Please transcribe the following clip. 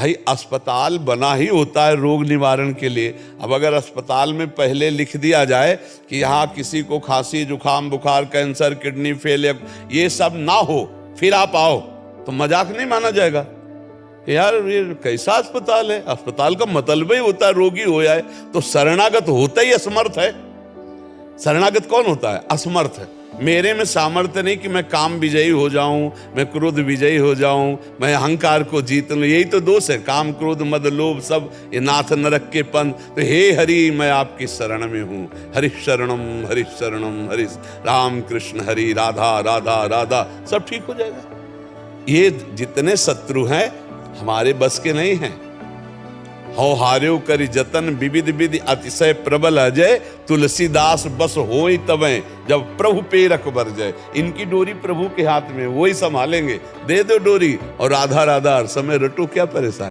भाई अस्पताल बना ही होता है रोग निवारण के लिए। अब अगर अस्पताल में पहले लिख दिया जाए कि यहाँ किसी को खांसी जुकाम बुखार कैंसर किडनी फेल ये सब ना हो फिर आप आओ, तो मजाक नहीं माना जाएगा यार ये कैसा अस्पताल है। अस्पताल का मतलब ही होता है रोगी हो जाए। तो शरणागत होता ही असमर्थ है। शरणागत कौन होता है? असमर्थ है। मेरे में सामर्थ्य नहीं कि मैं काम विजयी हो जाऊं, मैं क्रोध विजयी हो जाऊं, मैं अहंकार को जीत लूं। यही तो दोष है, काम क्रोध मद लोभ सब ये नाथ नरक के पंथ। तो हे हरि मैं आपकी शरण में हूं, हरि शरणम हरि राम कृष्ण हरि राधा राधा राधा, सब ठीक हो जाएगा। ये जितने शत्रु हैं हमारे बस के नहीं हैं। हो हार्यो करि जतन विविध विधि अतिशय प्रबल अजय, तुलसीदास बस होई तबे जब प्रभु पेरक बर जाए। इनकी डोरी प्रभु के हाथ में, वही संभालेंगे। दे दो डोरी और राधा राधा हर समय रटो, क्या परेशान।